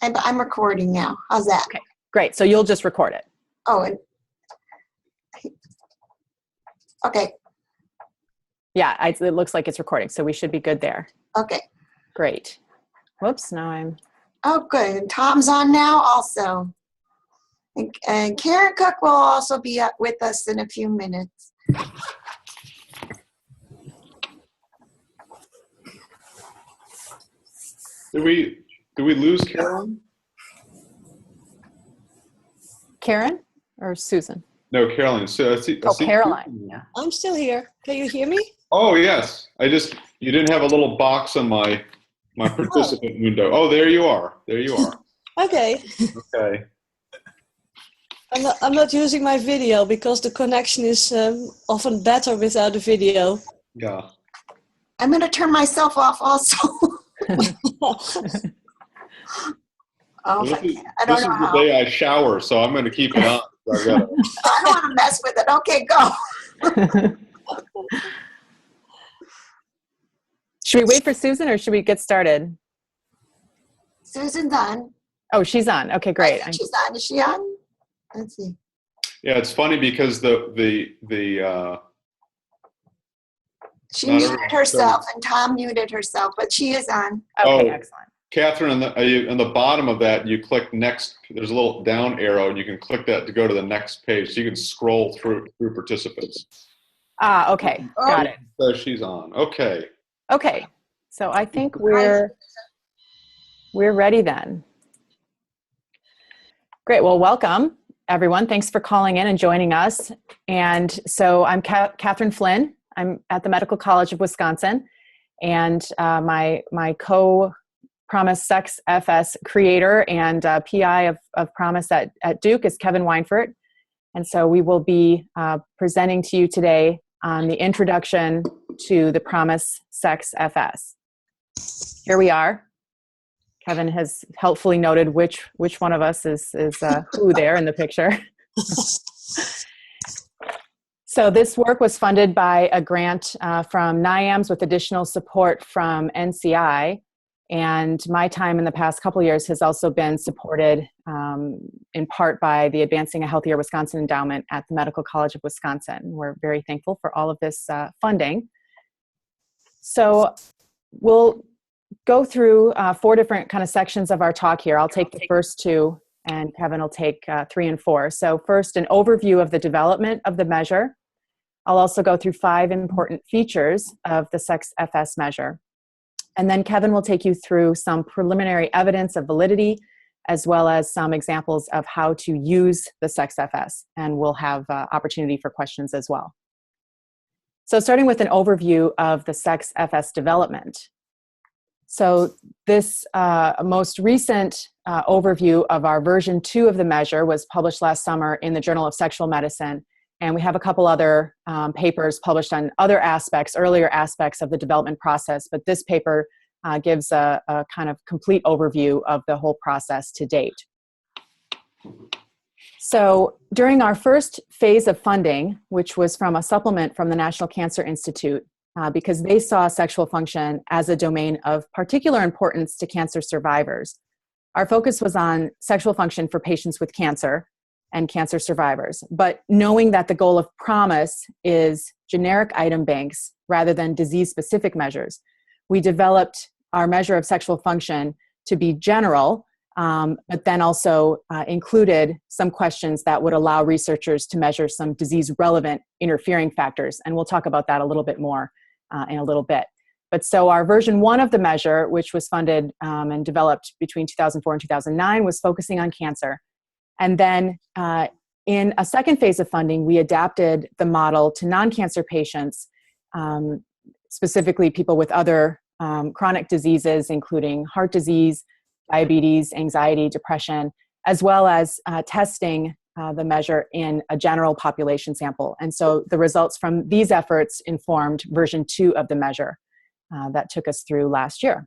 I'm recording now. How's that? Okay, great. So you'll just record it. Oh, okay. Yeah, it looks like it's recording, so we should be good there. Okay. Great. Whoops, now I'm... Oh, good. And Tom's on now also. And Karen Cook will also be up with us in a few minutes. Did we lose Carolyn? Karen or Susan? No, Carolyn. So Caroline. Yeah. I'm still here. Can you hear me? Oh, yes. You didn't have a little box on my participant window. Oh, there you are. There you are. Okay. Okay. I'm not using my video because the connection is often better without the video. Yeah. I'm going to turn myself off also. Well, this is the day I shower, so I'm going to keep it on. I don't want to mess with it. Okay, go. Should we wait for Susan or should we get started? Susan's on. Oh, she's on. Okay, great. She's on. Is she on? Let's see. Yeah, it's funny because she muted herself and Tom muted herself, but she is on. Okay, excellent. Catherine, on the bottom of that, you click next. There's a little down arrow, and you can click that to go to the next page. So you can scroll through participants. Ah, okay, got it. So she's on. Okay. Okay, so I think we're ready then. Great. Well, welcome everyone. Thanks for calling in and joining us. And so I'm Catherine Flynn. I'm at the Medical College of Wisconsin, and my co-Promise SexFS creator and PI of Promise at Duke is Kevin Weinfurt. And so we will be presenting to you today on the introduction to the Promise SexFS. Here we are. Kevin has helpfully noted which one of us is who there in the picture. So this work was funded by a grant from NIAMS with additional support from NCI. And my time in the past couple of years has also been supported in part by the Advancing a Healthier Wisconsin Endowment at the Medical College of Wisconsin. We're very thankful for all of this funding. So we'll go through 4 different kind of sections of our talk here. I'll take the first 2 and Kevin will take 3 and 4. So first, an overview of the development of the measure. I'll also go through 5 important features of the SexFS measure. And then Kevin will take you through some preliminary evidence of validity, as well as some examples of how to use the SexFS. And we'll have opportunity for questions as well. So starting with an overview of the SexFS development. So this most recent overview of our version 2 of the measure was published last summer in the Journal of Sexual Medicine. And we have a couple other papers published on other aspects, earlier aspects of the development process. But this paper gives a kind of complete overview of the whole process to date. So during our first phase of funding, which was from a supplement from the National Cancer Institute, because they saw sexual function as a domain of particular importance to cancer survivors, our focus was on sexual function for patients with cancer and cancer survivors. But knowing that the goal of Promise is generic item banks rather than disease-specific measures, we developed our measure of sexual function to be general, but then also included some questions that would allow researchers to measure some disease-relevant interfering factors. And we'll talk about that a little bit more in a little bit. But so our version 1 of the measure, which was funded and developed between 2004 and 2009, was focusing on cancer. And then in a second phase of funding, we adapted the model to non-cancer patients, specifically people with other chronic diseases, including heart disease, diabetes, anxiety, depression, as well as testing the measure in a general population sample. And so the results from these efforts informed version 2 of the measure that took us through last year.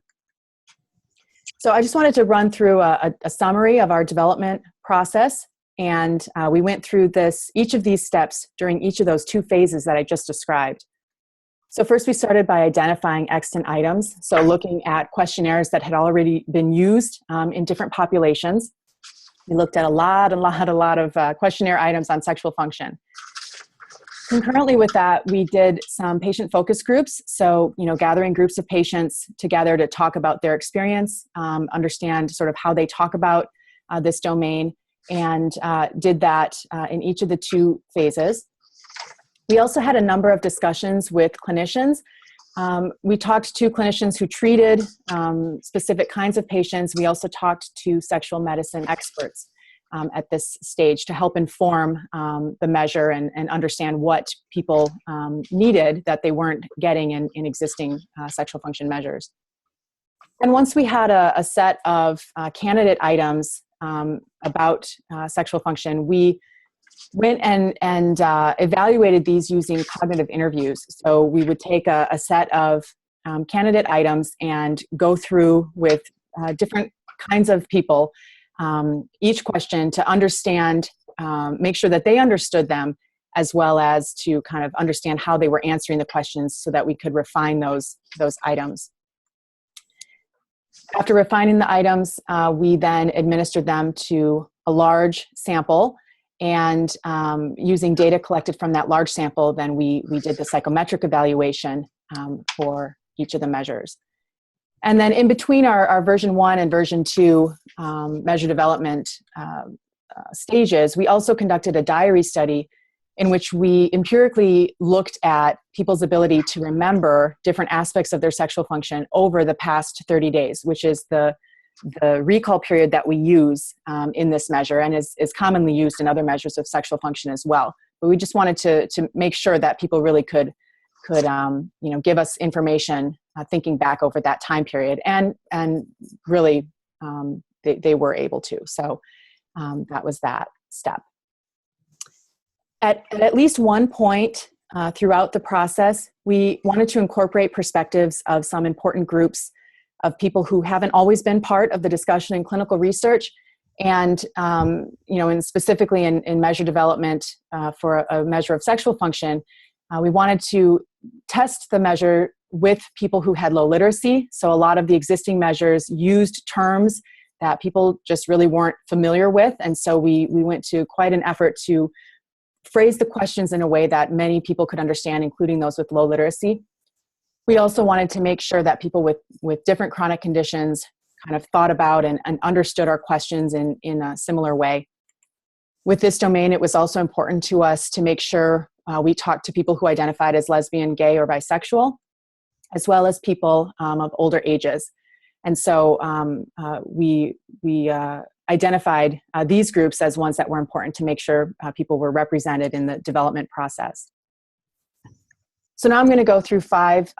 So I just wanted to run through a summary of our development process. And we went through each of these steps during each of those 2 phases that I just described. So first we started by identifying extant items. So looking at questionnaires that had already been used in different populations. We looked at a lot of questionnaire items on sexual function. Concurrently with that, we did some patient focus groups. So, gathering groups of patients together to talk about their experience, understand sort of how they talk about this domain, and did that in each of the 2 phases. We also had a number of discussions with clinicians. We talked to clinicians who treated specific kinds of patients. We also talked to sexual medicine experts at this stage to help inform the measure and understand what people needed that they weren't getting in existing sexual function measures. And once we had a set of candidate items about sexual function, we went and evaluated these using cognitive interviews. So we would take a set of candidate items and go through with different kinds of people each question to understand, make sure that they understood them, as well as to kind of understand how they were answering the questions so that we could refine those items. After refining the items, we then administered them to a large sample, and using data collected from that large sample, then we did the psychometric evaluation for each of the measures. And then in between our version 1 and version 2 measure development stages, we also conducted a diary study in which we empirically looked at people's ability to remember different aspects of their sexual function over the past 30 days, which is the recall period that we use in this measure, and is commonly used in other measures of sexual function as well. But we just wanted to make sure that people really could give us information thinking back over that time period, and really they were able to. So that was that step. At least one point throughout the process, we wanted to incorporate perspectives of some important groups of people who haven't always been part of the discussion in clinical research, and and specifically in measure development for a measure of sexual function, we wanted to test the measure with people who had low literacy. So a lot of the existing measures used terms that people just really weren't familiar with, and so we went to quite an effort to phrase the questions in a way that many people could understand, including those with low literacy. We also wanted to make sure that people with different chronic conditions kind of thought about and understood our questions in a similar way. With this domain, it was also important to us to make sure we talked to people who identified as lesbian, gay, or bisexual, as well as people of older ages. And so we identified these groups as ones that were important to make sure people were represented in the development process. So now I'm going to go through 5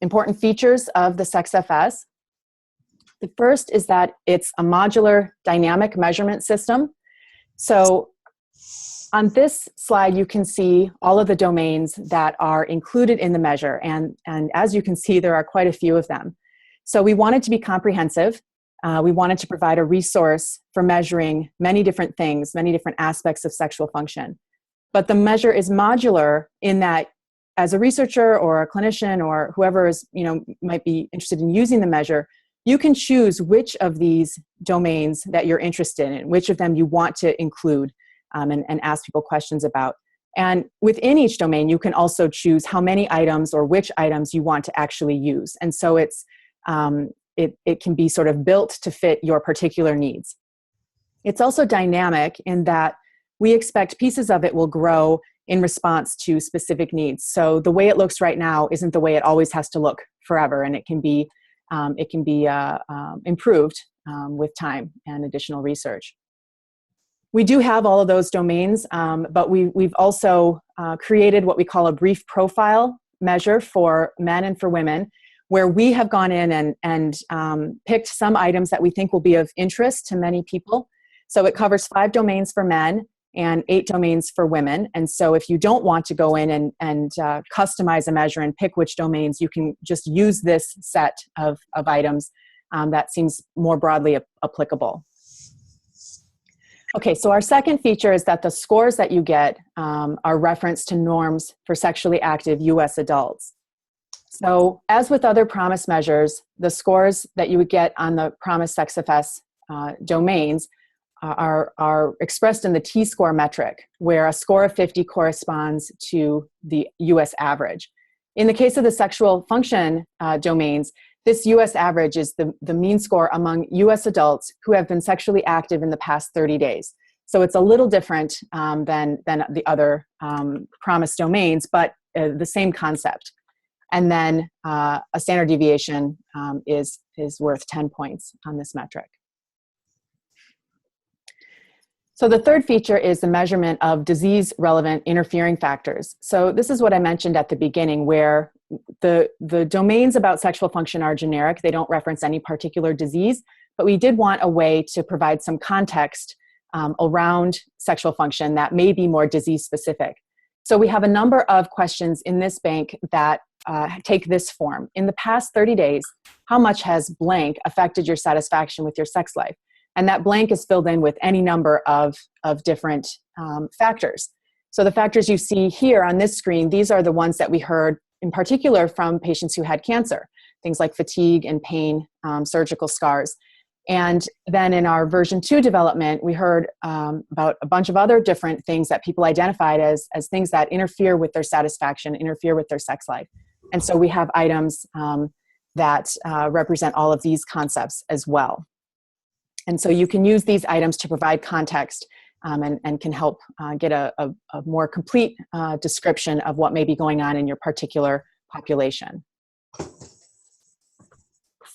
important features of the SexFS. The first is that it's a modular dynamic measurement system. So on this slide, you can see all of the domains that are included in the measure. And as you can see, there are quite a few of them. So we wanted to be comprehensive. We wanted to provide a resource for measuring many different things, many different aspects of sexual function. But the measure is modular in that as a researcher or a clinician or whoever is, might be interested in using the measure, you can choose which of these domains that you're interested in, which of them you want to include and ask people questions about. And within each domain, you can also choose how many items or which items you want to actually use. And so it's it can be sort of built to fit your particular needs. It's also dynamic in that we expect pieces of it will grow in response to specific needs. So the way it looks right now isn't the way it always has to look forever, and it can be improved with time and additional research. We do have all of those domains, but we've also created what we call a brief profile measure for men and for women, where we have gone in and picked some items that we think will be of interest to many people. So it covers 5 domains for men and 8 domains for women. And so if you don't want to go in and customize a measure and pick which domains, you can just use this set of items that seems more broadly applicable. Okay, so our second feature is that the scores that you get are referenced to norms for sexually active US adults. So as with other PROMIS measures, the scores that you would get on the PROMIS SexFS domains are expressed in the T-score metric, where a score of 50 corresponds to the US average. In the case of the sexual function domains, this US average is the mean score among US adults who have been sexually active in the past 30 days. So it's a little different than the other PROMIS domains, but the same concept. And then a standard deviation is worth 10 points on this metric. So the third feature is the measurement of disease-relevant interfering factors. So this is what I mentioned at the beginning, where the domains about sexual function are generic. They don't reference any particular disease, but we did want a way to provide some context around sexual function that may be more disease-specific. So we have a number of questions in this bank that take this form. In the past 30 days, how much has blank affected your satisfaction with your sex life? And that blank is filled in with any number of different factors. So the factors you see here on this screen, these are the ones that we heard in particular from patients who had cancer, things like fatigue and pain, surgical scars. And then in our version 2 development, we heard about a bunch of other different things that people identified as things that interfere with their satisfaction, interfere with their sex life. And so we have items that represent all of these concepts as well. And so you can use these items to provide context and can help get a more complete description of what may be going on in your particular population.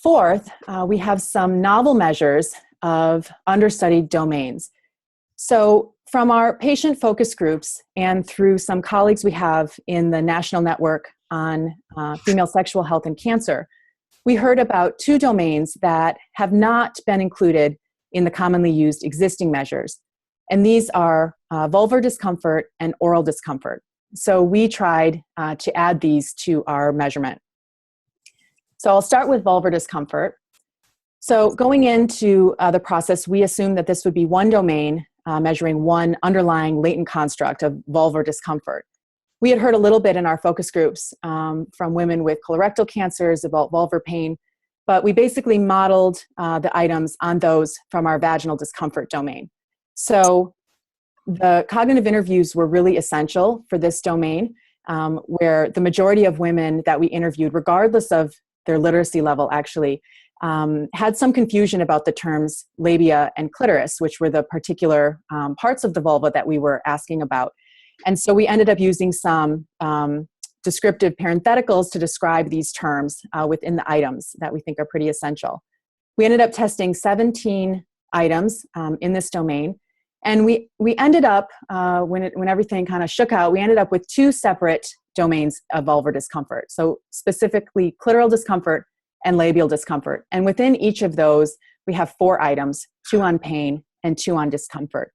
Fourth, we have some novel measures of understudied domains. So from our patient focus groups and through some colleagues we have in the National Network on Female Sexual Health and Cancer, we heard about 2 domains that have not been included in the commonly used existing measures. And these are vulvar discomfort and oral discomfort. So we tried to add these to our measurement. So I'll start with vulvar discomfort. So going into the process, we assumed that this would be one domain measuring one underlying latent construct of vulvar discomfort. We had heard a little bit in our focus groups from women with colorectal cancers about vulvar pain, but we basically modeled the items on those from our vaginal discomfort domain. So the cognitive interviews were really essential for this domain, where the majority of women that we interviewed, regardless of their literacy level actually, had some confusion about the terms labia and clitoris, which were the particular parts of the vulva that we were asking about. And so we ended up using some descriptive parentheticals to describe these terms within the items that we think are pretty essential. We ended up testing 17 items in this domain. And we ended up, when everything kind of shook out, we ended up with 2 separate domains of vulvar discomfort. So specifically clitoral discomfort and labial discomfort. And within each of those, we have 4 items, 2 on pain and 2 on discomfort.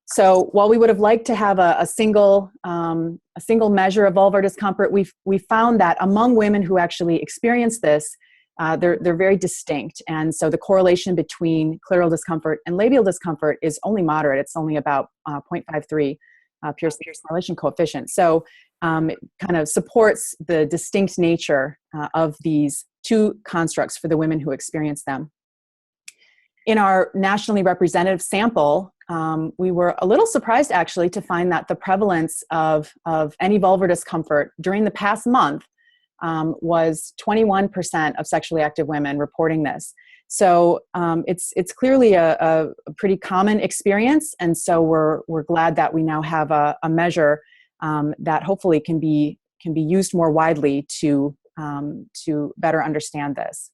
So while we would have liked to have a single measure of vulvar discomfort, we found that among women who actually experience this, they're very distinct. And so the correlation between clitoral discomfort and labial discomfort is only moderate. It's only about 0.53 Pearson correlation coefficient. So it kind of supports the distinct nature of these 2 constructs for the women who experience them. In our nationally representative sample, we were a little surprised actually to find that the prevalence of any vulvar discomfort during the past month was 21% of sexually active women reporting this. So it's clearly a pretty common experience, and so we're glad that we now have a measure that hopefully can be used more widely to better understand this.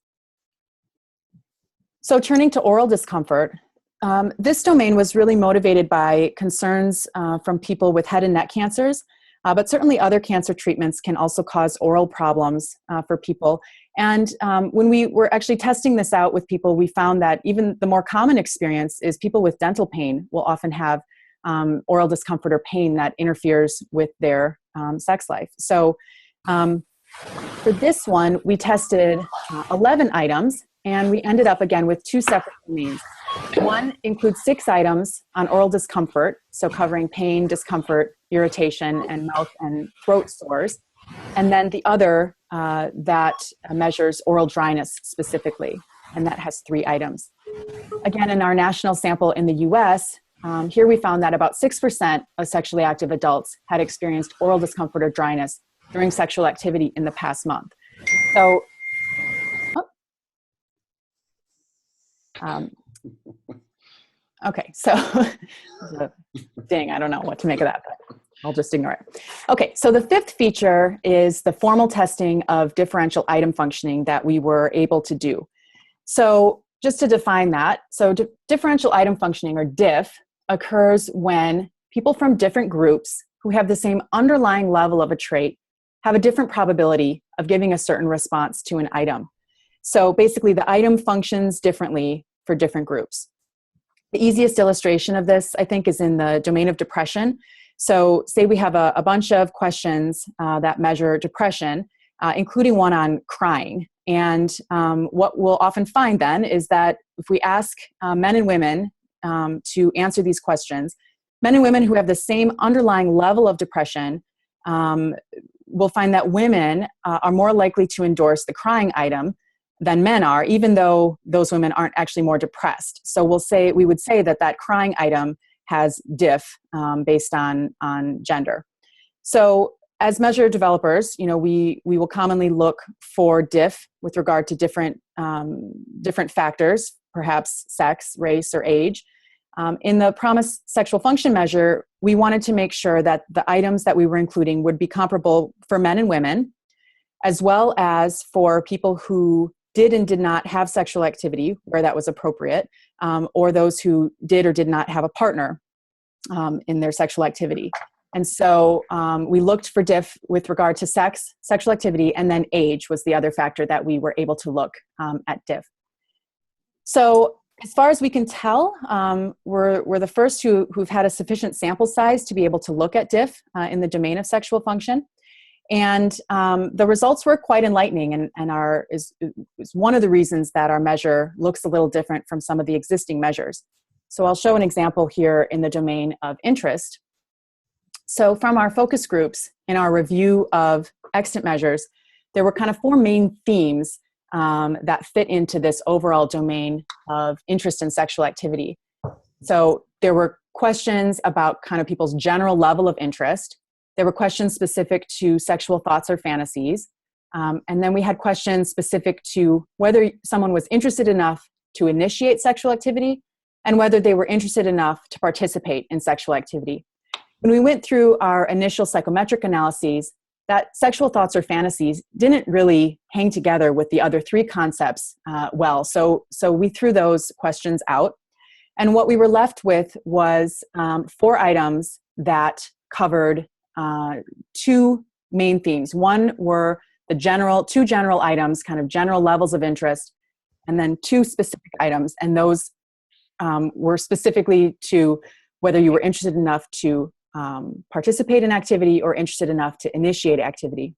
So turning to oral discomfort, this domain was really motivated by concerns from people with head and neck cancers, but certainly other cancer treatments can also cause oral problems for people. And when we were actually testing this out with people, we found that even the more common experience is people with dental pain will often have oral discomfort or pain that interferes with their sex life. So for this one, we tested 11 items, and we ended up again with 2 separate domains. One includes 6 items on oral discomfort, so covering pain, discomfort, irritation, and mouth and throat sores. And then the other that measures oral dryness specifically, and that has 3 items. Again, in our national sample in the US, here we found that about 6% of sexually active adults had experienced oral discomfort or dryness during sexual activity in the past month. So, okay, so, dang, I don't know what to make of that, but I'll just ignore it. Okay, so the 5th feature is the formal testing of differential item functioning that we were able to do. So just to define that, so differential item functioning, or DIF, occurs when people from different groups who have the same underlying level of a trait have a different probability of giving a certain response to an item. So basically, the item functions differently for different groups. The easiest illustration of this, I think, is in the domain of depression. So say we have a bunch of questions that measure depression, including one on crying. And what we'll often find then is that if we ask men and women to answer these questions, men and women who have the same underlying level of depression, we'll find that women are more likely to endorse the crying item than men are, even though those women aren't actually more depressed. So we would say that crying item has diff based on gender. So as measure developers, we will commonly look for diff with regard to different factors, perhaps sex, race, or age. In the PROMIS sexual function measure, we wanted to make sure that the items that we were including would be comparable for men and women, as well as for people who did and did not have sexual activity where that was appropriate, or those who did or did not have a partner in their sexual activity. And so we looked for diff with regard to sex, sexual activity, and then age was the other factor that we were able to look at diff. So as far as we can tell, we're the first who've had a sufficient sample size to be able to look at diff in the domain of sexual function. And the results were quite enlightening and is one of the reasons that our measure looks a little different from some of the existing measures. So I'll show an example here in the domain of interest. So from our focus groups in our review of extant measures, there were kind of 4 main themes that fit into this overall domain of interest in sexual activity. So there were questions about kind of people's general level of interest. There were questions specific to sexual thoughts or fantasies. And then we had questions specific to whether someone was interested enough to initiate sexual activity and whether they were interested enough to participate in sexual activity. When we went through our initial psychometric analyses, that sexual thoughts or fantasies didn't really hang together with the other 3 concepts well. So we threw those questions out. And what we were left with was 4 items that covered 2 main themes. One were the 2 general items, kind of general levels of interest, and then 2 specific items. And those were specifically to whether you were interested enough to participate in activity or interested enough to initiate activity.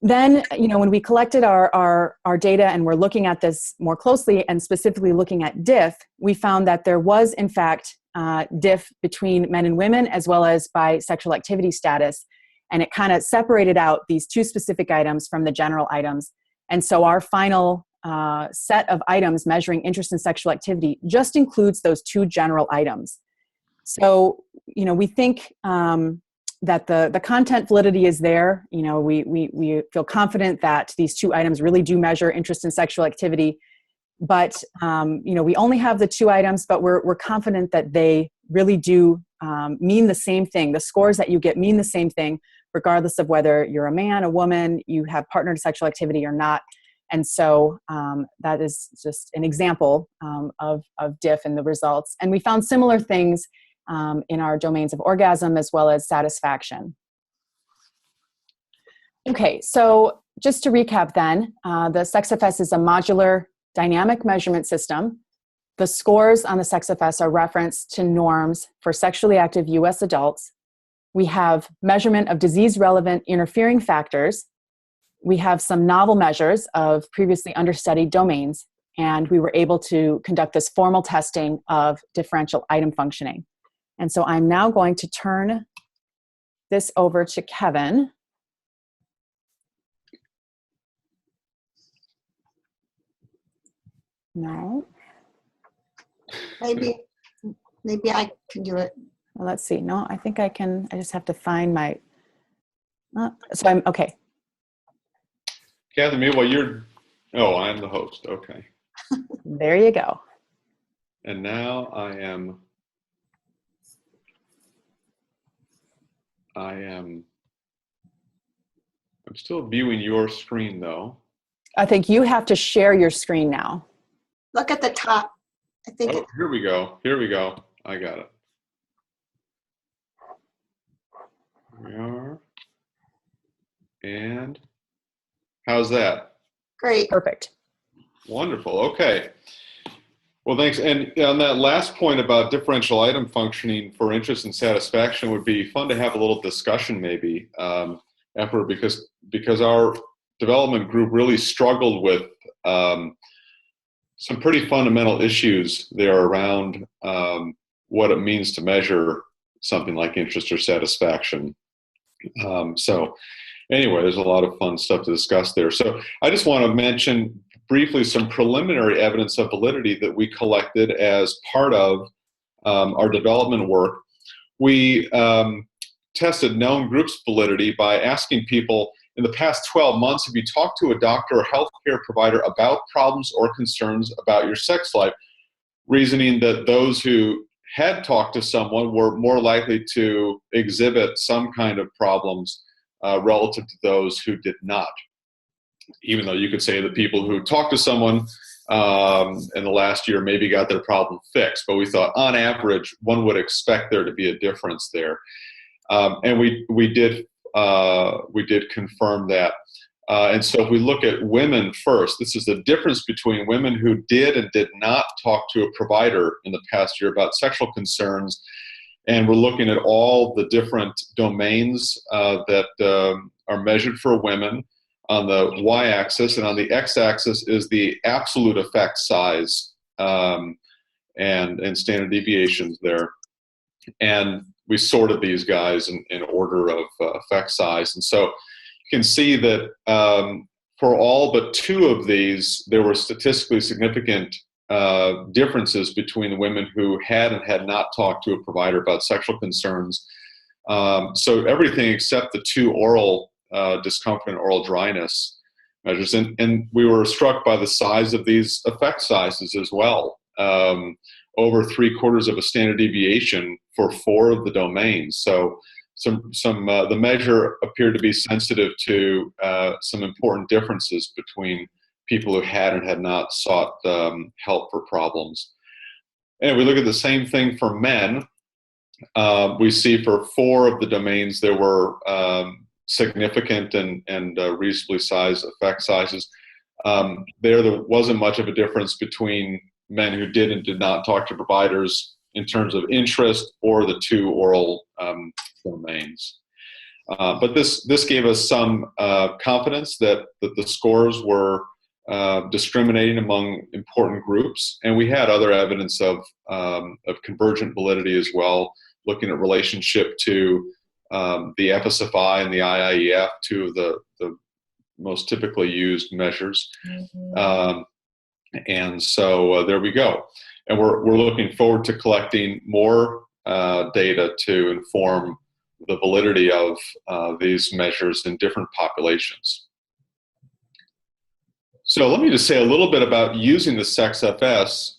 Then, when we collected our data and we're looking at this more closely and specifically looking at diff, we found that there was, in fact, diff between men and women as well as by sexual activity status. And it kind of separated out these 2 specific items from the general items. And so our final set of items measuring interest in sexual activity just includes those 2 general items. So, we think that the content validity is there. We feel confident that these 2 items really do measure interest in sexual activity. But, we only have the 2 items, but we're confident that they really do mean the same thing. The scores that you get mean the same thing, regardless of whether you're a man, a woman, you have partnered sexual activity or not. And so that is just an example of diff and the results. And we found similar things in our domains of orgasm as well as satisfaction. Okay, so just to recap then, the SexFS is a modular dynamic measurement system. The scores on the SexFS are referenced to norms for sexually active US adults. We have measurement of disease-relevant interfering factors. We have some novel measures of previously understudied domains, and we were able to conduct this formal testing of differential item functioning. And so I'm now going to turn this over to Kevin No. Maybe I can do it. Well, let's see. No, I think I can. I just have to find my. So I'm okay. Catherine, meanwhile, I'm the host. Okay. There you go. And now I'm still viewing your screen though. I think you have to share your screen now. Look at the top. I think Oh, here we go. Here we go. I got it. Here we are. And how's that? great. Perfect. Wonderful. Okay. Well, thanks. And on that last point about differential item functioning for interest and satisfaction, would be fun to have a little discussion maybe after, because our development group really struggled with some pretty fundamental issues there around what it means to measure something like interest or satisfaction. So anyway, there's a lot of fun stuff to discuss there. So I just want to mention briefly some preliminary evidence of validity that we collected as part of our development work. We tested known groups' validity by asking people, in the past 12 months, have you talked to a doctor or healthcare provider about problems or concerns about your sex life? Reasoning that those who had talked to someone were more likely to exhibit some kind of problems relative to those who did not. Even though you could say that people who talked to someone in the last year maybe got their problem fixed, but we thought on average one would expect there to be a difference there, and we did confirm that. And so if we look at women first, this is the difference between women who did and did not talk to a provider in the past year about sexual concerns. And we're looking at all the different domains that are measured for women on the y-axis, and on the x-axis is the absolute effect size and standard deviations there. And we sorted these guys in order of effect size. And so you can see that for all but two of these, there were statistically significant differences between the women who had and had not talked to a provider about sexual concerns. So everything except the two oral discomfort and oral dryness measures. And we were struck by the size of these effect sizes as well. Over 3/4 of a standard deviation for 4 of the domains. So the measure appeared to be sensitive to some important differences between people who had and had not sought help for problems. And we look at the same thing for men. We see for 4 of the domains there were significant and reasonably sized effect sizes. There wasn't much of a difference between men who did and did not talk to providers in terms of interest or the 2 oral domains. But this gave us some confidence that the scores were discriminating among important groups, and we had other evidence of convergent validity as well, looking at relationship to the FSFI and the IIEF, 2 of the most typically used measures. Mm-hmm. And so there we go. And we're looking forward to collecting more data to inform the validity of these measures in different populations. So let me just say a little bit about using the SexFS.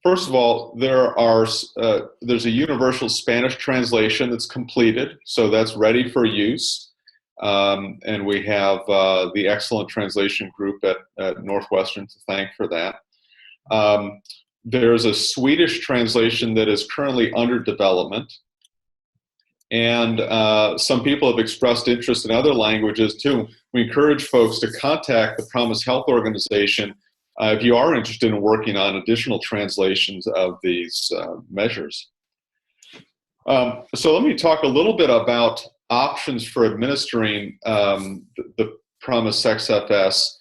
First of all, there's a universal Spanish translation that's completed, so that's ready for use. And we have the excellent translation group at Northwestern to thank for that. There's a Swedish translation that is currently under development. And some people have expressed interest in other languages too. We encourage folks to contact the Promise Health Organization if you are interested in working on additional translations of these measures. So let me talk a little bit about options for administering the Promise SexFS.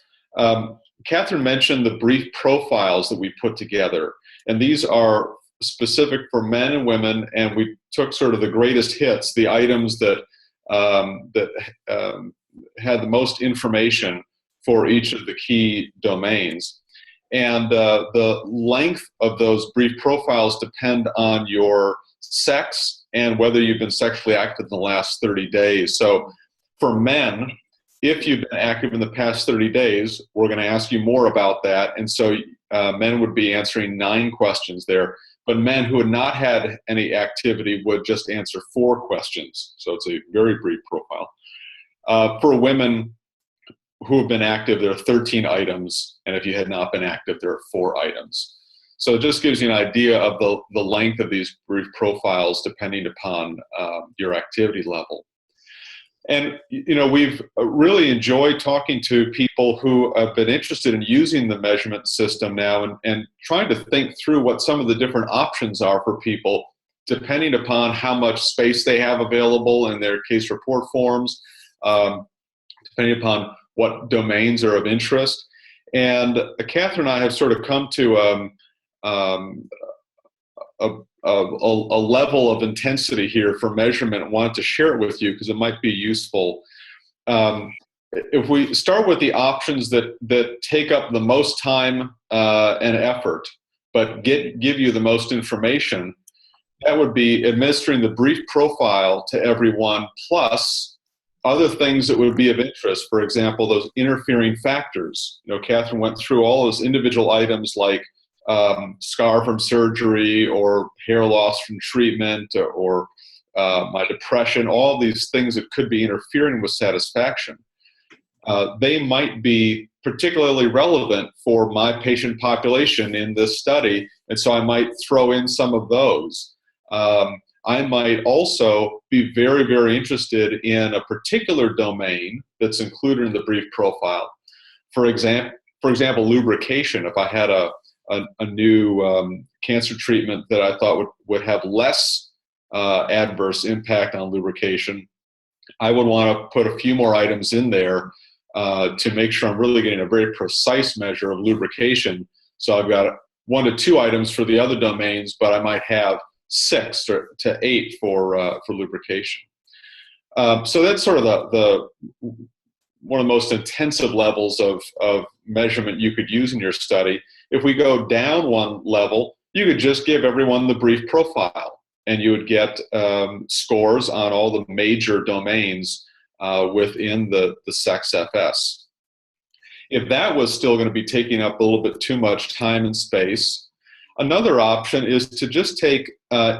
Catherine mentioned the brief profiles that we put together, and these are specific for men and women, and we took sort of the greatest hits, the items that had the most information for each of the key domains. And the length of those brief profiles depend on your sex and whether you've been sexually active in the last 30 days. So for men, if you've been active in the past 30 days, we're going to ask you more about that. And so men would be answering 9 questions there. But men who had not had any activity would just answer 4 questions. So it's a very brief profile. For women who have been active, there are 13 items. And if you had not been active, there are 4 items. So it just gives you an idea of the length of these brief profiles depending upon your activity level. And, you know, we've really enjoyed talking to people who have been interested in using the measurement system now and trying to think through what some of the different options are for people, depending upon how much space they have available in their case report forms, depending upon what domains are of interest. And Catherine and I have sort of come to a level of intensity here for measurement and wanted to share it with you because it might be useful. If we start with the options that take up the most time and effort, but give you the most information, that would be administering the brief profile to everyone, plus other things that would be of interest. For example, those interfering factors. You know, Catherine went through all those individual items like scar from surgery or hair loss from treatment or my depression, all these things that could be interfering with satisfaction. They might be particularly relevant for my patient population in this study, and so I might throw in some of those. I might also be very, very interested in a particular domain that's included in the brief profile. For example, lubrication. If I had a new cancer treatment that I thought would have less adverse impact on lubrication, I would want to put a few more items in there to make sure I'm really getting a very precise measure of lubrication. So I've got 1 to 2 items for the other domains, but I might have 6 to 8 for lubrication. So that's sort of the one of the most intensive levels of measurement you could use in your study. If we go down 1 level, you could just give everyone the brief profile, and you would get scores on all the major domains within the SexFS. If that was still going to be taking up a little bit too much time and space, another option is to just take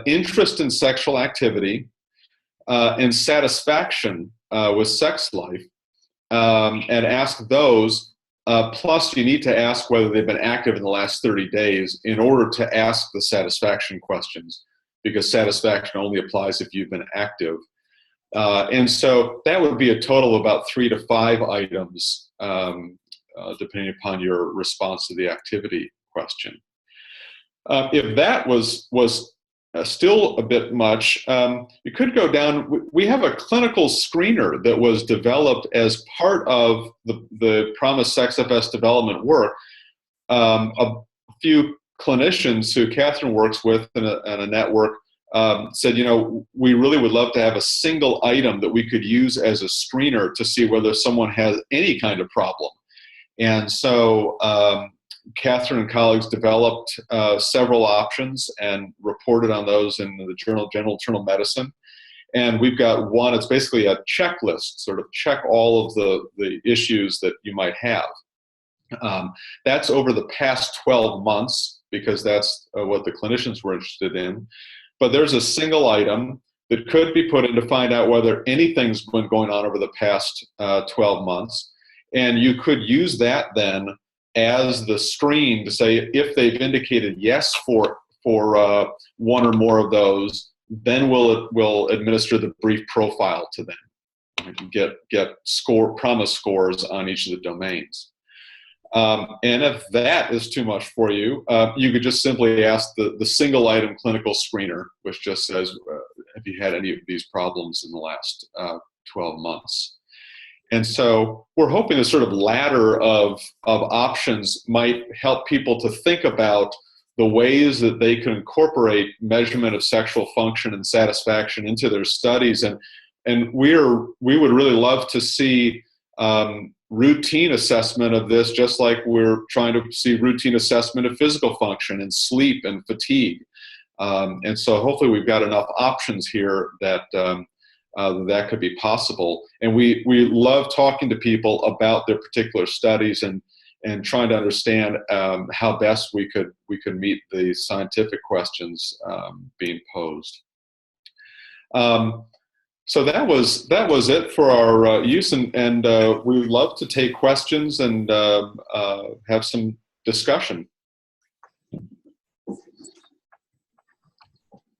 interest in sexual activity and satisfaction with sex life and ask those. Plus, you need to ask whether they've been active in the last 30 days in order to ask the satisfaction questions, because satisfaction only applies if you've been active. And so that would be a total of about 3 to 5 items, depending upon your response to the activity question. If that was still a bit much, you could go down. We have a clinical screener that was developed as part of the Promise SexFS development work. A few clinicians who Catherine works with in a network said, you know, we really would love to have a single item that we could use as a screener to see whether someone has any kind of problem. And so Catherine and colleagues developed several options and reported on those in the Journal of Medicine. And we've got one, it's basically a checklist, sort of check all of the issues that you might have. That's over the past 12 months, because that's what the clinicians were interested in. But there's a single item that could be put in to find out whether anything's been going on over the past 12 months. And you could use that then as the screen to say if they've indicated yes for 1 or more of those, then we'll administer the brief profile to them. You can get promise scores on each of the domains. And if that is too much for you, you could just simply ask the single item clinical screener, which just says, have you had any of these problems in the last 12 months? And so we're hoping a sort of ladder of options might help people to think about the ways that they can incorporate measurement of sexual function and satisfaction into their studies. And we would really love to see routine assessment of this, just like we're trying to see routine assessment of physical function and sleep and fatigue. And so hopefully we've got enough options here that that could be possible. And we love talking to people about their particular studies and trying to understand how best we could meet the scientific questions being posed. So that was it for our use, and we would love to take questions and have some discussion.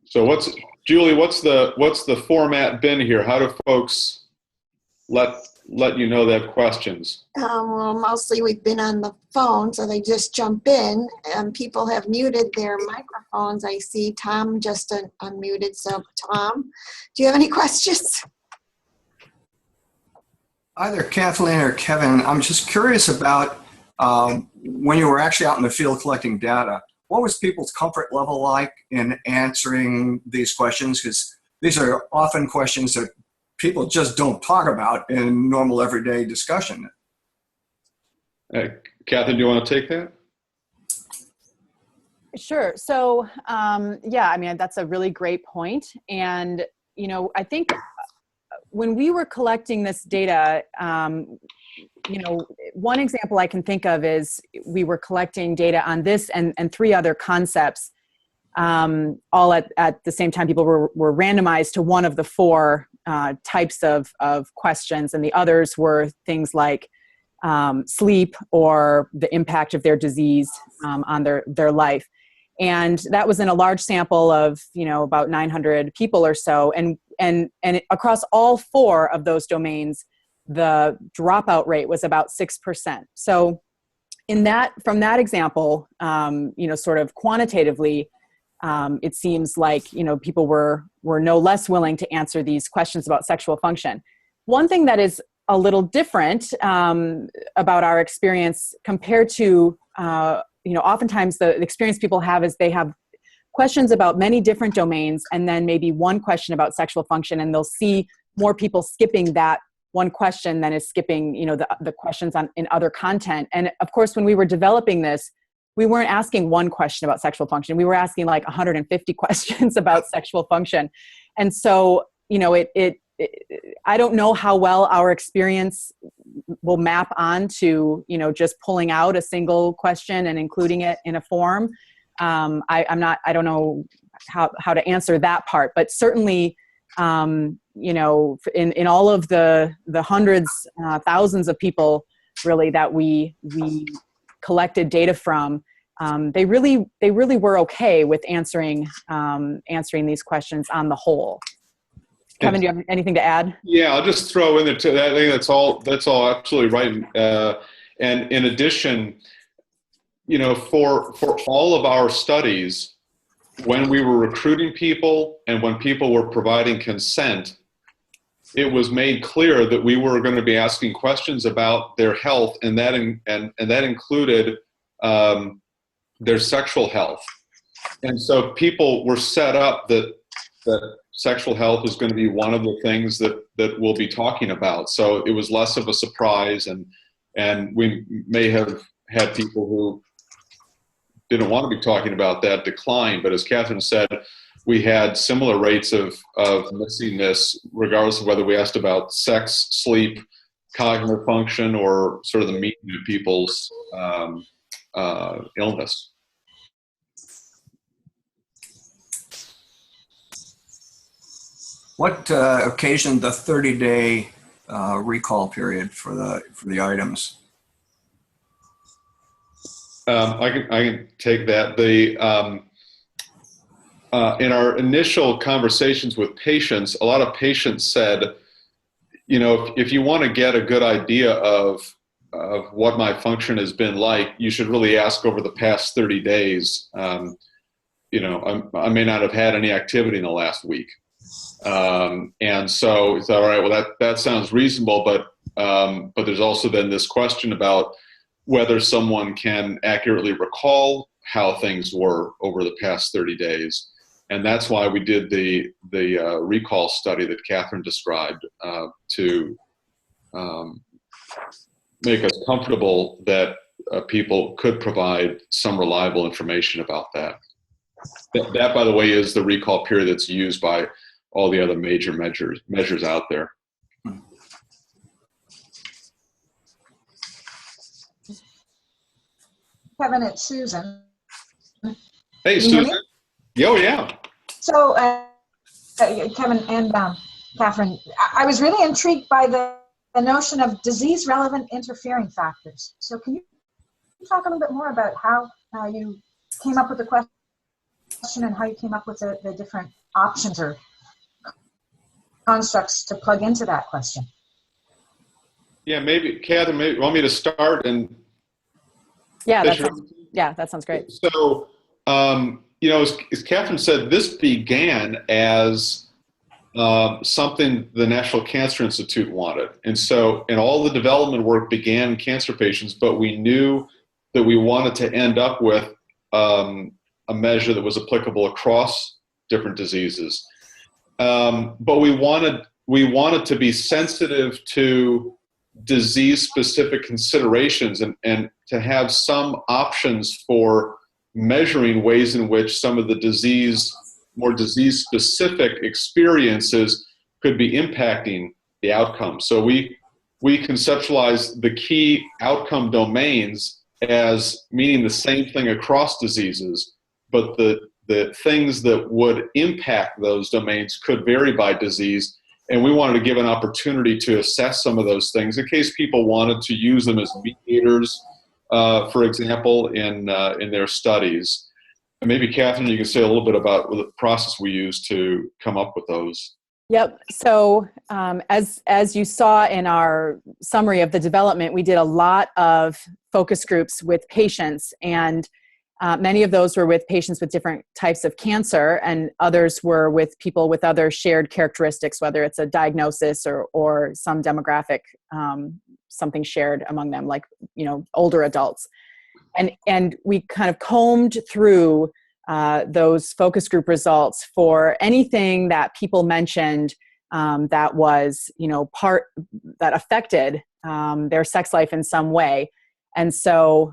So Julie, what's the format been here? How do folks let you know they have questions? Well, mostly we've been on the phone, so they just jump in, and people have muted their microphones. I see Tom just unmuted. So Tom, do you have any questions? Either Kathleen or Kevin, I'm just curious about when you were actually out in the field collecting data, what was people's comfort level like in answering these questions? Because these are often questions that people just don't talk about in normal everyday discussion. Catherine, do you want to take that? Sure. So, yeah, I mean, that's a really great point. And, you know, I think when we were collecting this data, you know, one example I can think of is we were collecting data on this and 3 other concepts, all at the same time. People were randomized to one of the 4 types of questions, and the others were things like sleep or the impact of their disease on their life. And that was in a large sample of, you know, about 900 people or so. And across all 4 of those domains, the dropout rate was about 6%. So from that example, you know, sort of quantitatively, it seems like, you know, people were no less willing to answer these questions about sexual function. One thing that is a little different about our experience compared to, you know, oftentimes the experience people have is they have questions about many different domains and then maybe one question about sexual function, and they'll see more people skipping that one question than is skipping, you know, the questions in other content. And of course, when we were developing this, we weren't asking one question about sexual function. We were asking like 150 questions about sexual function. And so, you know, I don't know how well our experience will map onto, you know, just pulling out a single question and including it in a form. I don't know how to answer that part, but certainly, you know, in all of the hundreds, thousands of people really that we collected data from, they really were okay with answering these questions on the whole. Kevin, do you have anything to add? Yeah, I'll just throw in there too. I think that's all absolutely right. And in addition, you know, for all of our studies, when we were recruiting people and when people were providing consent, it was made clear that we were going to be asking questions about their health, and that included their sexual health. And so people were set up that sexual health is going to be one of the things that we'll be talking about. So it was less of a surprise, and we may have had people who didn't want to be talking about that decline. But as Catherine said, we had similar rates of missing this, regardless of whether we asked about sex, sleep, cognitive function, or sort of the meaning of people's illness. What occasioned the 30-day recall period for the items? I can take that. In our initial conversations with patients, a lot of patients said, you know, if you want to get a good idea of what my function has been like, you should really ask over the past 30 days. You know, I may not have had any activity in the last week. And so it's all right, well, that sounds reasonable, but there's also then this question about whether someone can accurately recall how things were over the past 30 days. And that's why we did the recall study that Catherine described to make us comfortable that people could provide some reliable information about that. That, by the way, is the recall period that's used by all the other major measures out there. Kevin, it's Susan. Hey, Can you hear Susan. me? Oh, yeah. So, Kevin and Catherine, I was really intrigued by the notion of disease-relevant interfering factors. So can you talk a little bit more about how you came up with the question and how you came up with the different options or constructs to plug into that question? Yeah, maybe, Catherine, maybe you want me to start and Yeah, that sounds great. So, you know, as Catherine said, this began as something the National Cancer Institute wanted. And so, and all the development work began in cancer patients, but we knew that we wanted to end up with a measure that was applicable across different diseases. But we wanted to be sensitive to disease-specific considerations and to have some options for measuring ways in which some of the more disease-specific experiences could be impacting the outcome. So we conceptualized the key outcome domains as meaning the same thing across diseases, but the things that would impact those domains could vary by disease. And we wanted to give an opportunity to assess some of those things in case people wanted to use them as mediators, for example, in their studies. And maybe, Catherine, you can say a little bit about the process we used to come up with those. Yep. So as you saw in our summary of the development, we did a lot of focus groups with patients, and many of those were with patients with different types of cancer, and others were with people with other shared characteristics, whether it's a diagnosis or some demographic, something shared among them, like, you know, older adults. And we kind of combed through those focus group results for anything that people mentioned that was, you know, that affected their sex life in some way. And so,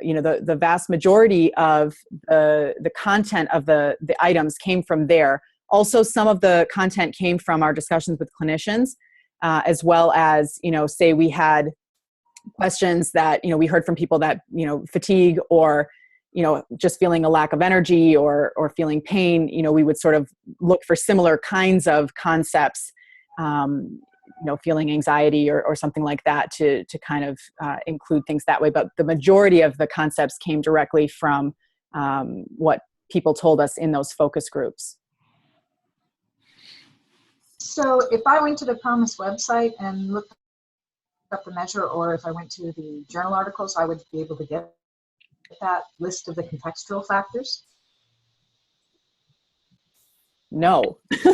you know, the vast majority of the content of the items came from there. Also, some of the content came from our discussions with clinicians, as well as, you know, say we had questions that, you know, we heard from people that, you know, fatigue or, you know, just feeling a lack of energy or feeling pain, you know, we would sort of look for similar kinds of concepts, you know, feeling anxiety or something like that to kind of include things that way. But the majority of the concepts came directly from what people told us in those focus groups. So if I went to the PROMIS website and looked up the measure, or if I went to the journal articles, I would be able to get that list of the contextual factors? No. The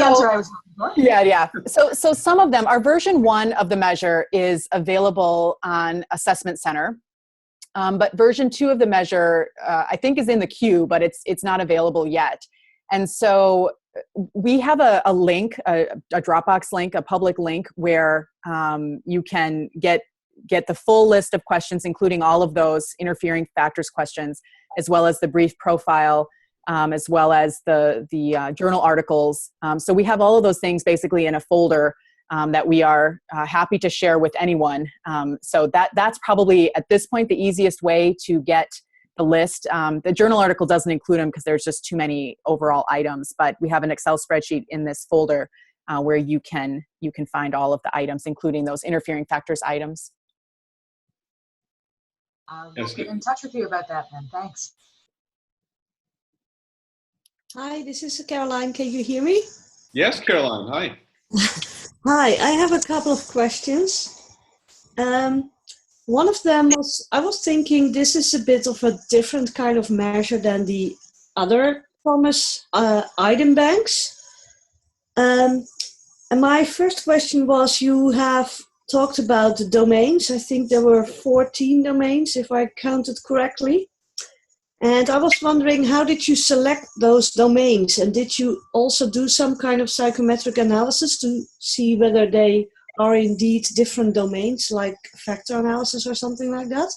answer I was looking for. Yeah. So some of them, our version 1 of the measure is available on Assessment Center. But version 2 of the measure, I think, is in the queue, but it's not available yet. And so we have a link, a Dropbox link, a public link, where you can get the full list of questions, including all of those interfering factors questions, as well as the brief profile, as well as the journal articles. So we have all of those things basically in a folder that we are happy to share with anyone. So that's probably at this point the easiest way to get the list. The journal article doesn't include them because there's just too many overall items, but we have an Excel spreadsheet in this folder where you can find all of the items, including those interfering factors items. I'll get in touch with you about that then. Thanks. Hi, this is Caroline. Can you hear me? Yes, Caroline. Hi. Hi, I have a couple of questions. One of them was, I was thinking this is a bit of a different kind of measure than the other PROMIS item banks. And my first question was, you have talked about the domains. I think there were 14 domains, if I counted correctly. And I was wondering, how did you select those domains? And did you also do some kind of psychometric analysis to see whether they are indeed different domains, like factor analysis or something like that?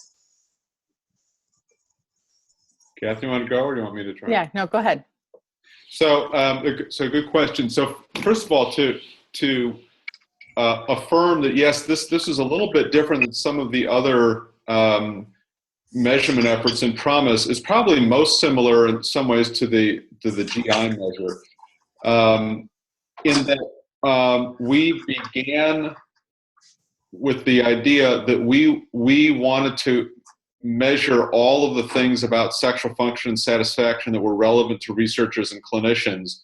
Kathy, you want to go, or do you want me to try? Yeah, no, go ahead. So, good question. So, first of all, to affirm that yes, this is a little bit different than some of the other measurement efforts in PROMIS. Is probably most similar in some ways to the GI measure, in that we began with the idea that we wanted to measure all of the things about sexual function and satisfaction that were relevant to researchers and clinicians.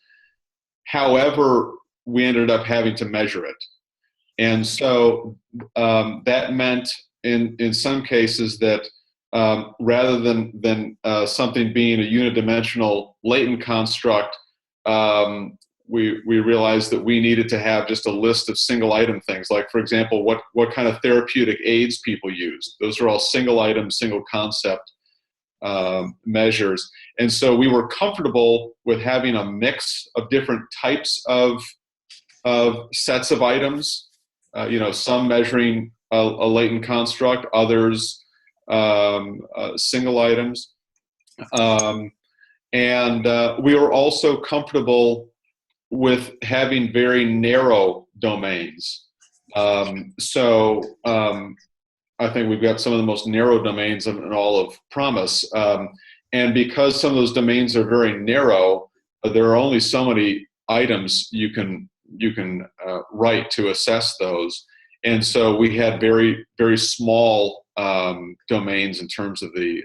However, we ended up having to measure it. And so that meant in some cases that rather than something being a unidimensional latent construct, we realized that we needed to have just a list of single item things. Like, for example, what kind of therapeutic aids people use. Those are all single item, single concept measures. And so we were comfortable with having a mix of different types of sets of items, some measuring a latent construct, others single items. And we were also comfortable with having very narrow domains. So I think we've got some of the most narrow domains in all of PROMIS. And because some of those domains are very narrow, there are only so many items you can write to assess those. And so we had very, very small domains in terms of the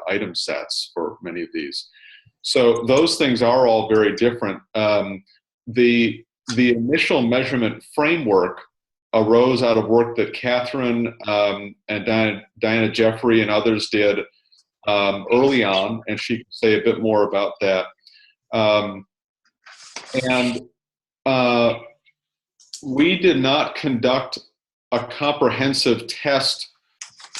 item sets for many of these. So those things are all very different. The initial measurement framework arose out of work that Catherine and Diana Jeffrey and others did early on, and she can say a bit more about that. We did not conduct a comprehensive test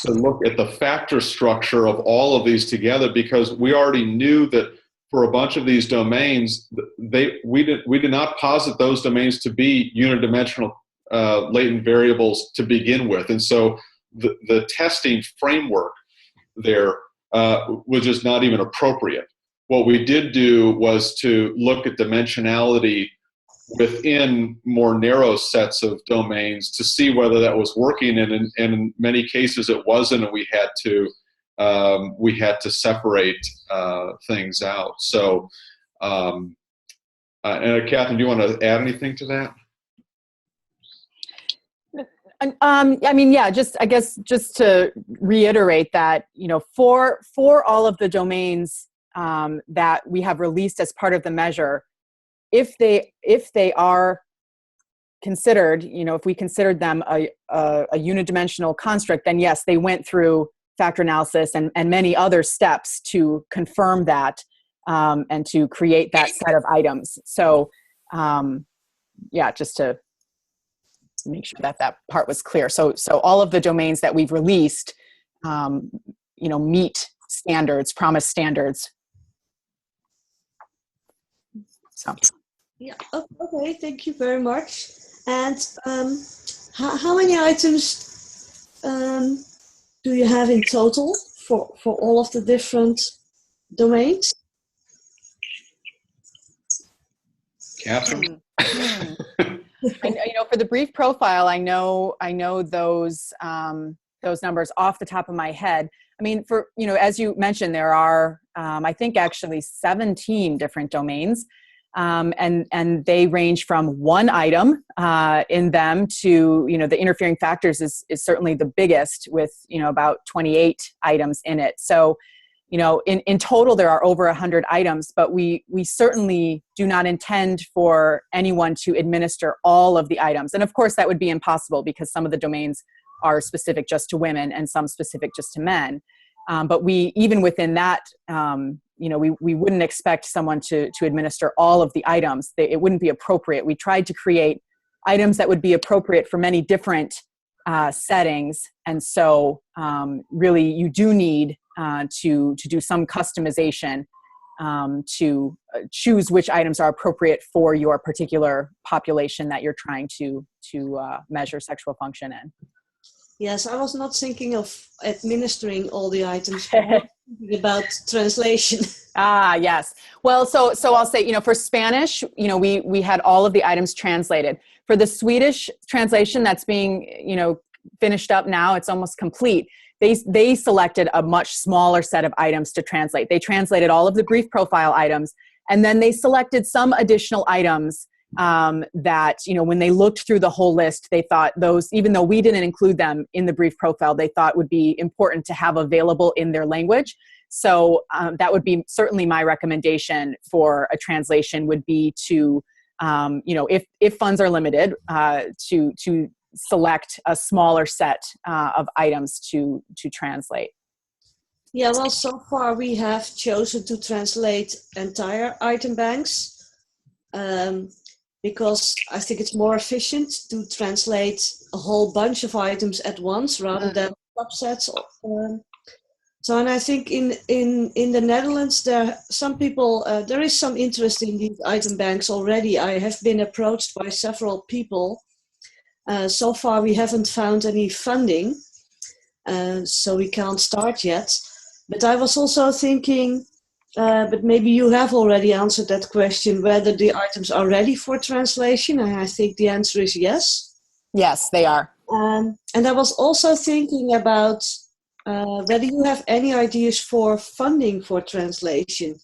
to look at the factor structure of all of these together, because we already knew that for a bunch of these domains, we did not posit those domains to be unidimensional latent variables to begin with. And so the testing framework there was just not even appropriate. What we did do was to look at dimensionality within more narrow sets of domains to see whether that was working, and in many cases it wasn't, and we had to separate things out. So, and Catherine, do you want to add anything to that? I mean, yeah, I guess just to reiterate that, for all of the domains that we have released as part of the measure, if they are considered, if we considered them a unidimensional construct, then yes, they went through factor analysis and many other steps to confirm that and to create that set of items. So, yeah, just to make sure that part was clear. So all of the domains that we've released, meet standards, PROMIS standards. So. Yeah. Okay. Thank you very much. And how many items do you have in total for all of the different domains? Catherine? For the brief profile, I know those numbers off the top of my head. I mean, as you mentioned, there are I think actually 17 different domains. And they range from one item in them to, the interfering factors is certainly the biggest with, about 28 items in it. So, in total, there are over 100 items, but we certainly do not intend for anyone to administer all of the items. And of course, that would be impossible because some of the domains are specific just to women and some specific just to men. But even within that, we wouldn't expect someone to administer all of the items. It wouldn't be appropriate. We tried to create items that would be appropriate for many different settings. And so really you do need to do some customization to choose which items are appropriate for your particular population that you're trying to measure sexual function in. Yes, I was not thinking of administering all the items, but more thinking about translation. Ah, yes. Well, so I'll say, for Spanish, we had all of the items translated. For the Swedish translation that's being, finished up now, it's almost complete. They selected a much smaller set of items to translate. They translated all of the brief profile items, and then they selected some additional items that, when they looked through the whole list, they thought those, even though we didn't include them in the brief profile, they thought would be important to have available in their language. So that would be certainly my recommendation for a translation would be to, if funds are limited, to select a smaller set of items to translate. Yeah, well, so far we have chosen to translate entire item banks because I think it's more efficient to translate a whole bunch of items at once rather than subsets. So, and I think in the Netherlands, there is some interest in these item banks already. I have been approached by several people. So far, we haven't found any funding, so we can't start yet. But I was also thinking, but maybe you have already answered that question, whether the items are ready for translation, and I think the answer is yes. Yes, they are. And I was also thinking about whether you have any ideas for funding for translation.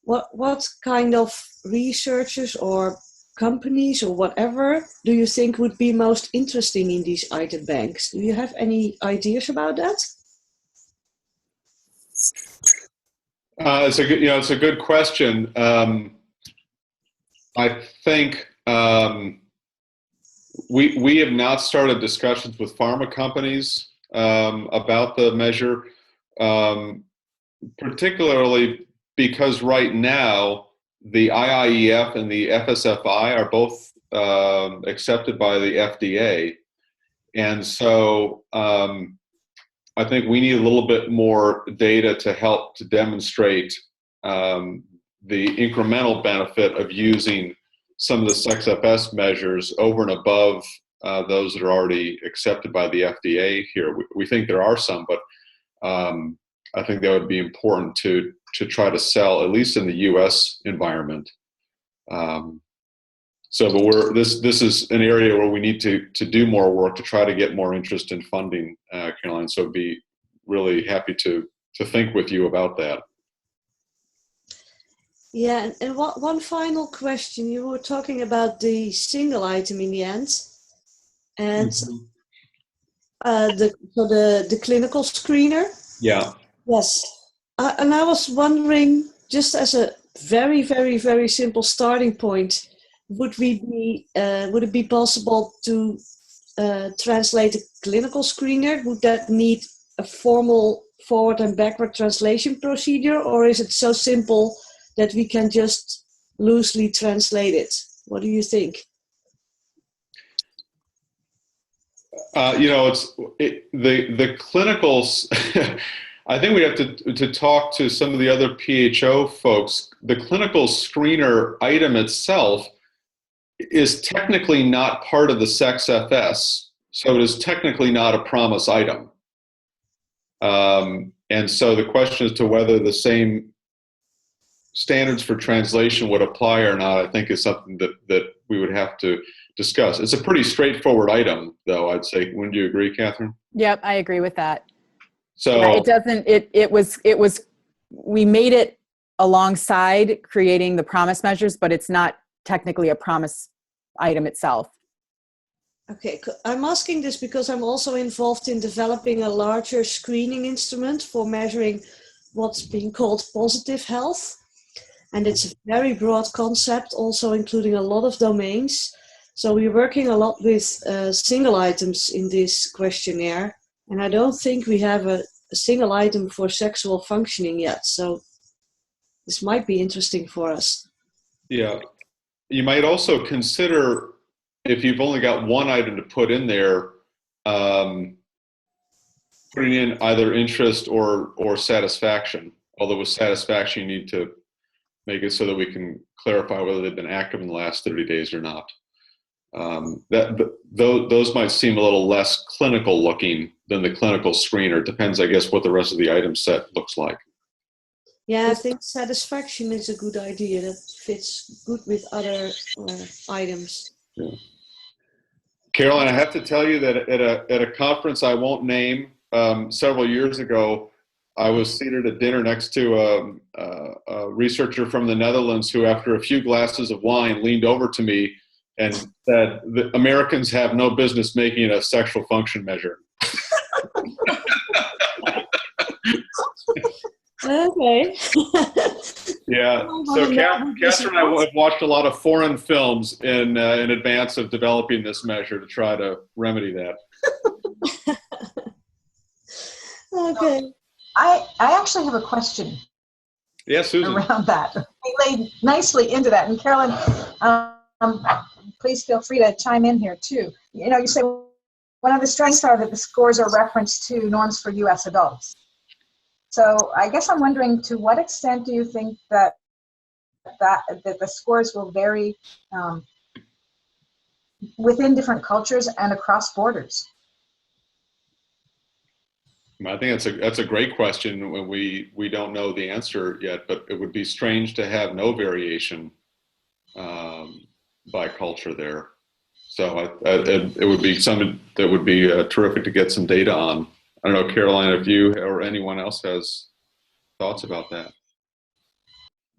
What kind of researchers or companies or whatever do you think would be most interesting in these item banks? Do you have any ideas about that? It's a good question. I think we have not started discussions with pharma companies about the measure, particularly because right now the IIEF and the FSFI are both accepted by the FDA, and so I think we need a little bit more data to help to demonstrate the incremental benefit of using some of the SexFS measures over and above those that are already accepted by the FDA here. We think there are some, but I think that would be important to try to sell, at least in the U.S. environment. But this is an area where we need to do more work to try to get more interest in funding, Caroline. So be really happy to think with you about that. Yeah, and one final question. You were talking about the single item in the end, and the clinical screener. Yeah. Yes, and I was wondering, just as a very, very, very simple starting point, would it be possible to translate a clinical screener? Would that need a formal forward and backward translation procedure, or is it so simple that we can just loosely translate it? What do you think? The clinicals. I think we have to talk to some of the other PHO folks. The clinical screener item itself is technically not part of the SexFS, so it is technically not a promise item. And so the question as to whether the same standards for translation would apply or not, I think is something that we would have to discuss. It's a pretty straightforward item, though, I'd say. Wouldn't you agree, Catherine? Yep, I agree with that. So yeah, it was we made it alongside creating the promise measures, but it's not technically a promise item itself. Okay, I'm asking this because I'm also involved in developing a larger screening instrument for measuring what's being called positive health. And it's a very broad concept, also including a lot of domains. So we're working a lot with single items in this questionnaire. And I don't think we have a single item for sexual functioning yet. So this might be interesting for us. Yeah. You might also consider, if you've only got one item to put in there, putting in either interest or satisfaction. Although with satisfaction, you need to make it so that we can clarify whether they've been active in the last 30 days or not. Those might seem a little less clinical looking than the clinical screener. It depends, I guess, what the rest of the item set looks like. Yeah, I think satisfaction is a good idea. That fits good with other items. Yeah. Caroline, I have to tell you that at a conference I won't name several years ago, I was seated at dinner next to a researcher from the Netherlands who, after a few glasses of wine, leaned over to me and said, "The Americans have no business making a sexual function measure." Okay. Yeah. So Catherine and I have watched a lot of foreign films in advance of developing this measure to try to remedy that. Okay. I actually have a question Yes, Susan. around that. We laid nicely into that. And Carolyn, please feel free to chime in here too. You know, you say one of the strengths are that the scores are referenced to norms for U.S. adults. So I guess I'm wondering, to what extent do you think that the scores will vary within different cultures and across borders? I think that's a great question. When we don't know the answer yet, but it would be strange to have no variation by culture there. So it would be something that would be terrific to get some data on. I don't know, Caroline, if you or anyone else has thoughts about that.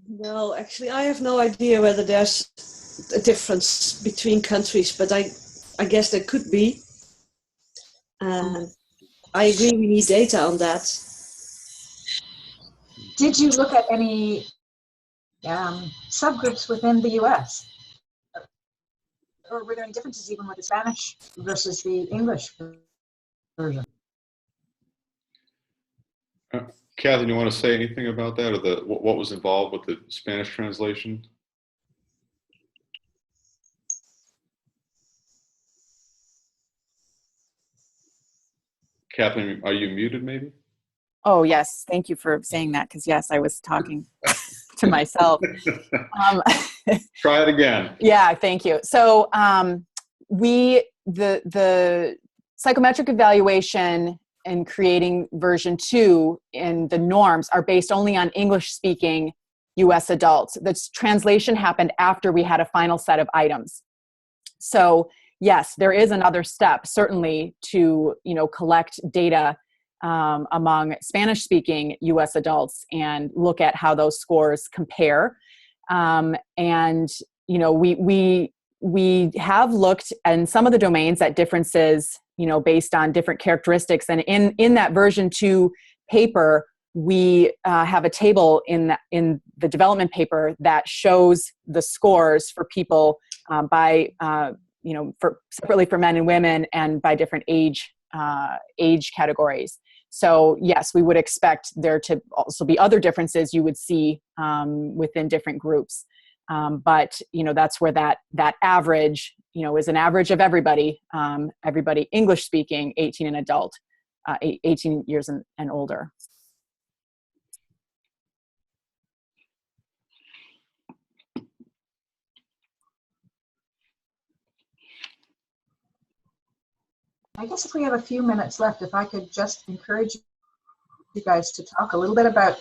No, actually, I have no idea whether there's a difference between countries, but I guess there could be. I agree, we need data on that. Did you look at any subgroups within the U.S.? Or were there any differences even with the Spanish versus the English version? Catherine, you want to say anything about that, or what was involved with the Spanish translation? Catherine, are you muted maybe? Oh, yes. Thank you for saying that, because yes, I was talking to myself. Try it again. Yeah, thank you. So the psychometric evaluation and creating version 2 in the norms are based only on English-speaking U.S. adults. The translation happened after we had a final set of items. So yes, there is another step, certainly, to collect data among Spanish-speaking U.S. adults and look at how those scores compare. And we have looked in some of the domains at differences, based on different characteristics. And in that version 2 paper, we have a table in the development paper that shows the scores for people by separately for men and women and by different age categories. So yes, we would expect there to also be other differences you would see within different groups. But that's where that average, is an average of everybody English speaking, 18 and adult, 18 years and older. I guess if we have a few minutes left, if I could just encourage you guys to talk a little bit about,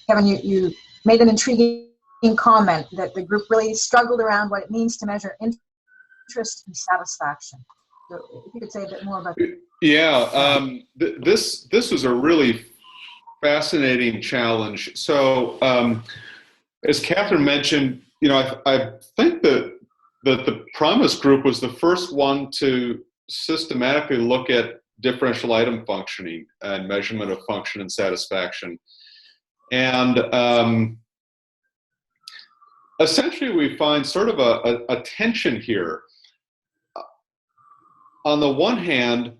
Kevin, you made an intriguing comment that the group really struggled around what it means to measure interest and satisfaction. So if you could say a bit more about that. Yeah, this was a really fascinating challenge. So as Catherine mentioned, I think that the Promise group was the first one to systematically look at differential item functioning and measurement of function and satisfaction. And essentially we find sort of a tension here. On the one hand,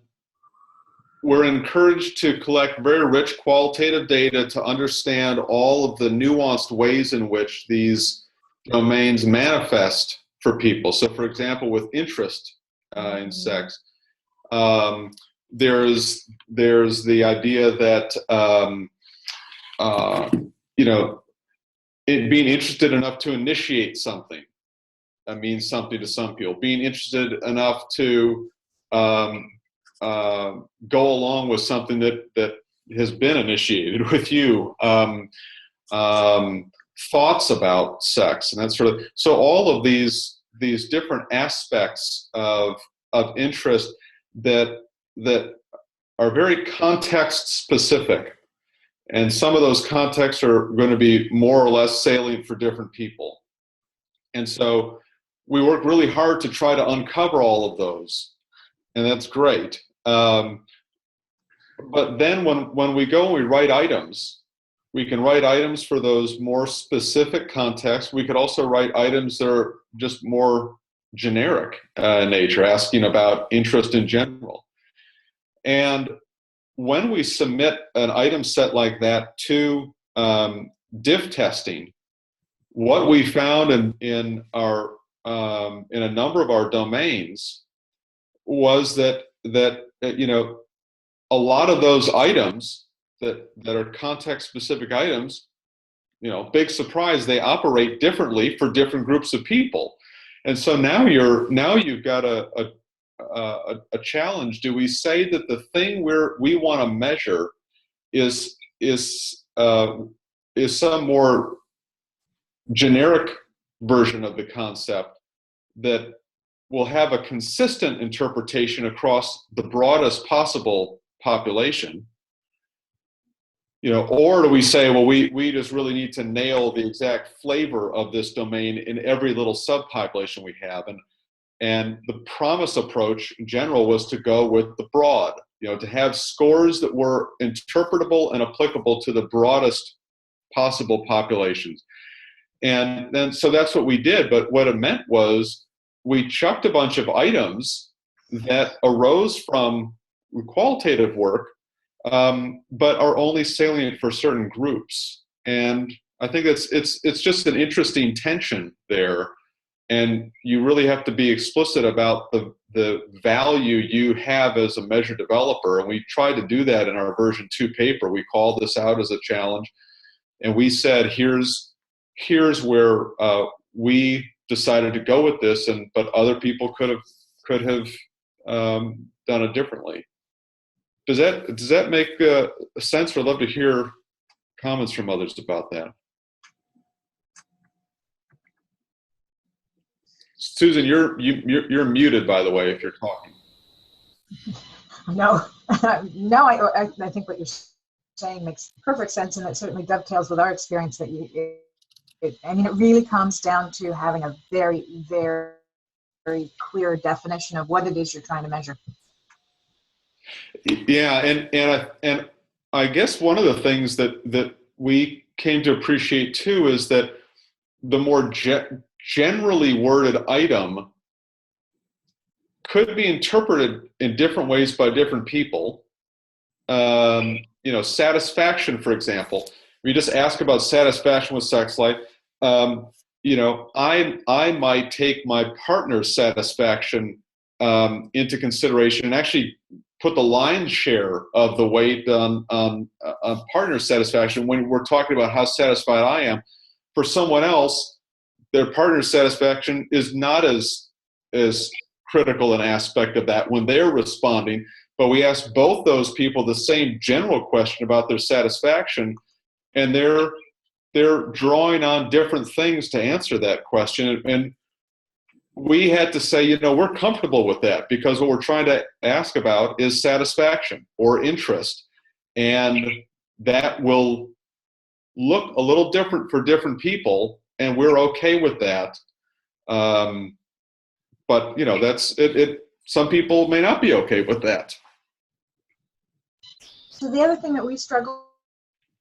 we're encouraged to collect very rich qualitative data to understand all of the nuanced ways in which these domains manifest for people. So for example, with interest in sex, there's the idea that it being interested enough to initiate something means something to some people. Being interested enough to go along with something that has been initiated with you. Thoughts about sex and that sort of. So all of these different aspects of interest that are very context specific, and some of those contexts are going to be more or less salient for different people. And so we work really hard to try to uncover all of those, and that's great. But then when we go and we write items, we can write items for those more specific contexts. We could also write items that are just more generic in nature, asking about interest in general. And when we submit an item set like that to diff testing, what we found in our in a number of our domains was that a lot of those items that are context specific items, big surprise, they operate differently for different groups of people. And so now you've got a challenge. Do we say that the thing we want to measure is some more generic version of the concept that will have a consistent interpretation across the broadest possible population? Or do we say, well, we just really need to nail the exact flavor of this domain in every little subpopulation we have? And the promise approach in general was to go with the broad, to have scores that were interpretable and applicable to the broadest possible populations. And then, so that's what we did. But what it meant was we chucked a bunch of items that arose from qualitative work, but are only salient for certain groups. And I think it's just an interesting tension there. And you really have to be explicit about the value you have as a measure developer. And we tried to do that in our version 2 paper. We called this out as a challenge. And we said, here's where we decided to go with this, but other people could have done it differently. Does that make sense? I'd love to hear comments from others about that. Susan, you're muted, by the way, if you're talking. No, no. I think what you're saying makes perfect sense, and it certainly dovetails with our experience. That it really comes down to having a very, very, very clear definition of what it is you're trying to measure. Yeah, and I guess one of the things that we came to appreciate too is that the more generally worded item could be interpreted in different ways by different people. Satisfaction, for example. We just ask about satisfaction with sex life. I might take my partner's satisfaction into consideration and actually put the lion's share of the weight on partner satisfaction when we're talking about how satisfied I am. For someone else, their partner's satisfaction is not as critical an aspect of that when they're responding. But we ask both those people the same general question about their satisfaction, and they're drawing on different things to answer that question. And we had to say, we're comfortable with that because what we're trying to ask about is satisfaction or interest. And that will look a little different for different people, and we're okay with that. But, that's it. Some people may not be okay with that. So the other thing that we struggle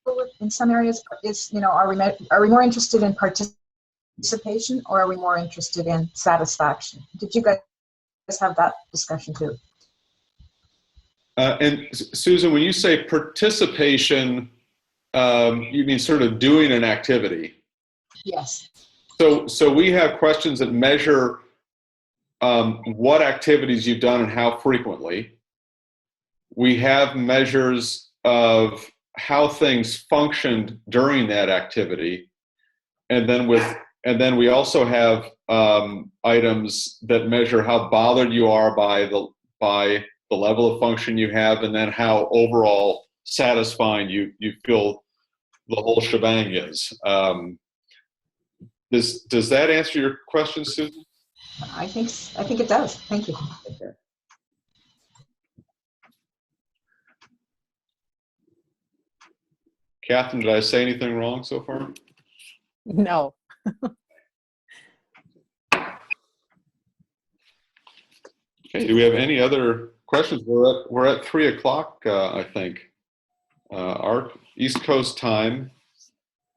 with in some areas is, are we more interested in participation, or are we more interested in satisfaction? Did you guys have that discussion too? And Susan, when you say participation, you mean sort of doing an activity? Yes. So we have questions that measure what activities you've done and how frequently. we have measures of how things functioned during that activity, and then we also have items that measure how bothered you are by the level of function you have, and then how overall satisfying you feel the whole shebang is. Does that answer your question, Susan? I think it does. Thank you. Okay. Catherine, did I say anything wrong so far? No. Okay, do we have any other questions? We're at 3 o'clock, I think, our East Coast time.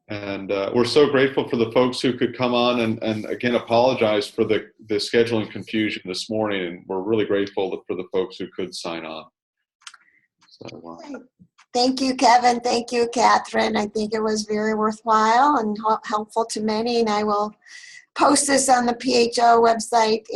And we're so grateful for the folks who could come on, and again, apologize for the scheduling confusion this morning. And we're really grateful for the folks who could sign on. So, Thank you, Kevin. Thank you, Catherine. I think it was very worthwhile and helpful to many. And I will post this on the PHO website.